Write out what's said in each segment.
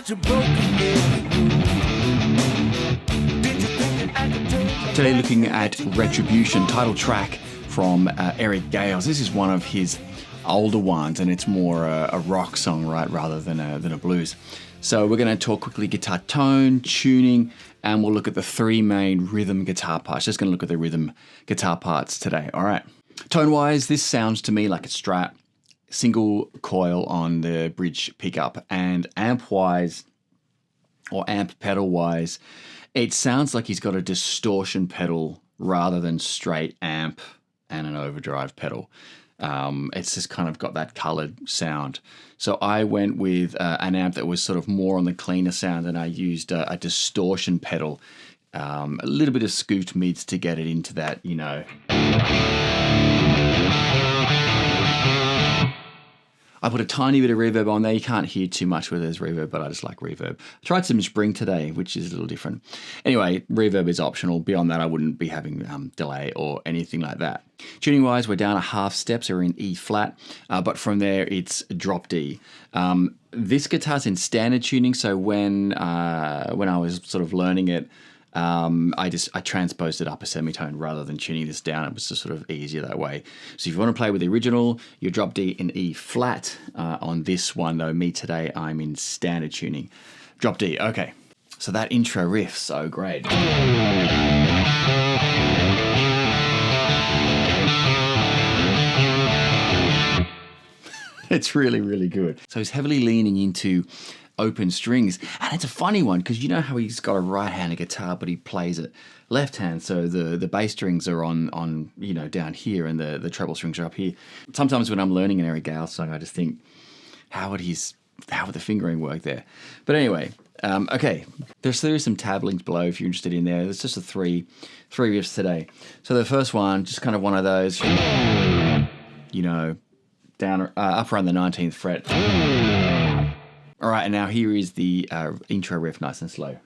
thought you broke every rule. Did you think that I could take Today looking at Retribution, title track from Eric Gales. This is one of his older ones, and it's more a rock song, right, rather than a blues. So we're going to talk quickly guitar tone, tuning, and we'll look at the three main rhythm guitar parts. Just going to look at the rhythm guitar parts today. All right. Tone-wise, this sounds to me like a Strat, single coil on the bridge pickup, and amp-wise, or amp pedal-wise, it sounds like he's got a distortion pedal rather than straight amp and an overdrive pedal. It's just kind of got that colored sound. So I went with an amp that was sort of more on the cleaner sound, and I used a distortion pedal, a little bit of scooped mids to get it into that, you know. I put a tiny bit of reverb on there. You can't hear too much where there's reverb, but I just like reverb. I tried some spring today, which is a little different. Anyway, reverb is optional. Beyond that, I wouldn't be having delay or anything like that. Tuning-wise, we're down a half step, so we're in E flat, but from there it's drop D. This guitar's in standard tuning, so when I was sort of learning it, I transposed it up a semitone rather than tuning this down. It was just sort of easier that way. So if you want to play with the original, you drop D in E flat. On this one though, me today, I'm in standard tuning. Drop D, okay. So that intro riff, so great. It's really, really good. So he's heavily leaning into open strings, and it's a funny one because you know how he's got a right-handed guitar but he plays it left hand, so the bass strings are on you know, down here, and the treble strings are up here. Sometimes when I'm learning an Eric Gales song, I just think, how would the fingering work there? But anyway, okay, there is some tab links below if you're interested in there. There's just the three riffs today. So the first one, just kind of one of those, you know, down up around the 19th fret. All right, and now here is the intro riff, nice and slow.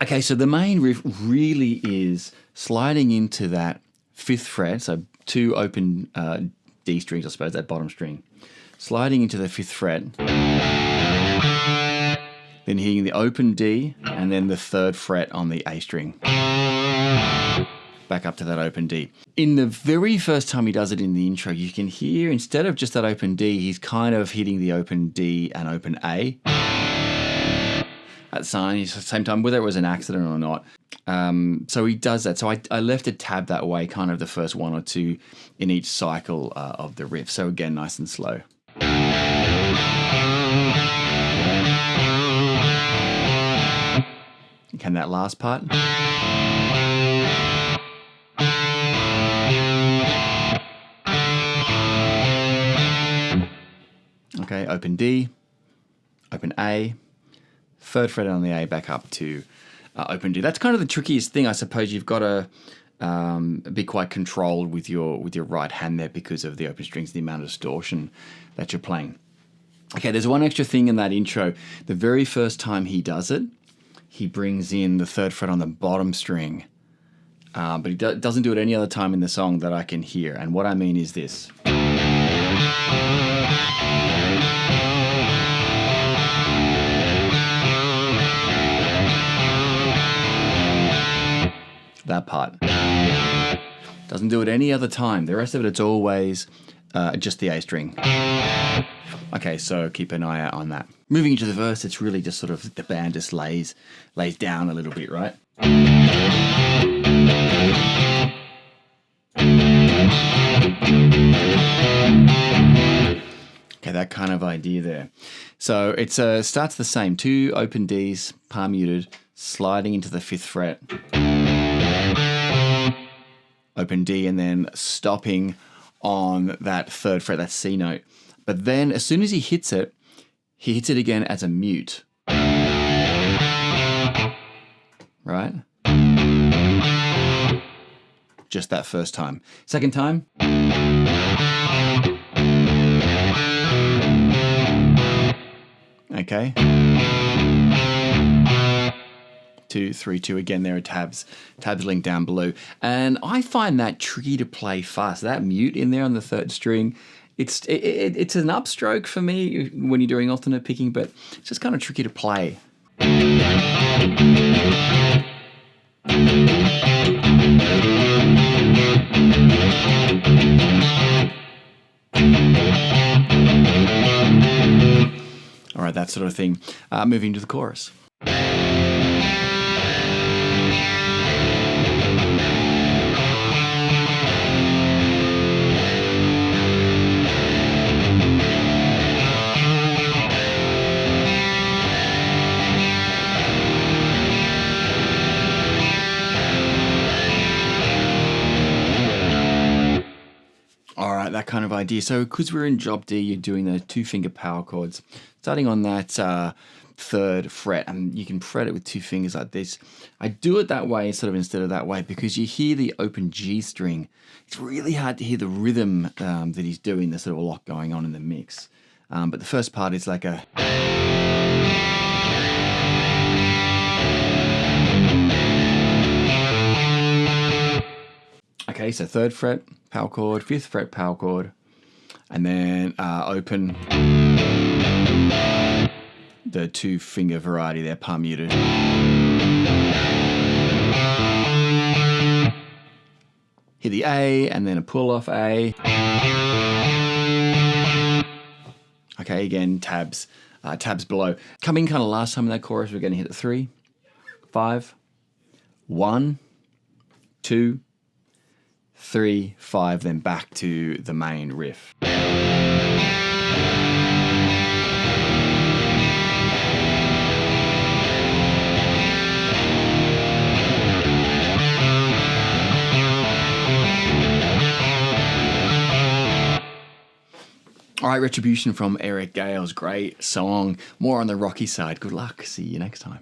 Okay, so the main riff really is sliding into that 5th fret, so two open D strings, I suppose, that bottom string. Sliding into the 5th fret, then hitting the open D, and then the 3rd fret on the A string. Back up to that open D. In the very first time he does it in the intro, you can hear, instead of just that open D, he's kind of hitting the open D and open A at the same time, whether it was an accident or not. So he does that. So I left a tab that way, kind of the first one or two in each cycle of the riff. So again, nice and slow. And that last part. Okay, open D, open A, 3rd fret on the A, back up to open D. That's kind of the trickiest thing, I suppose. You've got to be quite controlled with your right hand there because of the open strings, the amount of distortion that you're playing. Okay, there's one extra thing in that intro. The very first time he does it, he brings in the 3rd fret on the bottom string, but he doesn't do it any other time in the song that I can hear. And what I mean is this. That part. Doesn't do it any other time. The rest of it, it's always just the A string. Okay, so keep an eye out on that. Moving into the verse, it's really just sort of the band just lays down a little bit, right? Okay, that kind of idea there. So it starts the same. 2 open Ds, palm muted, sliding into the 5th fret. Open D, and then stopping on that 3rd fret, that C note. But then as soon as he hits it again as a mute. Right? Just that first time. Second time. Okay. 2, 3, 2. Again, there are tabs linked down below. And I find that tricky to play fast. That mute in there on the third string, it's an upstroke for me when you're doing alternate picking, but it's just kind of tricky to play. All right, that sort of thing. Moving to the chorus. All right, that kind of idea. So because we're in job D, you're doing the 2-finger power chords, starting on that 3rd fret, and you can fret it with 2 fingers like this. I do it that way instead of that way because you hear the open G string. It's really hard to hear the rhythm that he's doing. There's sort of a lot going on in the mix. But the first part is like a... Okay, so 3rd fret, power chord, 5th fret, power chord, and then open the 2-finger variety there, palm muted. Hit the A, and then a pull off A. Okay, again, tabs below. Coming kind of last time in that chorus, we're going to hit the 3, 5, 1, 2, 3, 5, then back to the main riff. All right, Retribution from Eric Gales. Great song. More on the rocky side. Good luck. See you next time.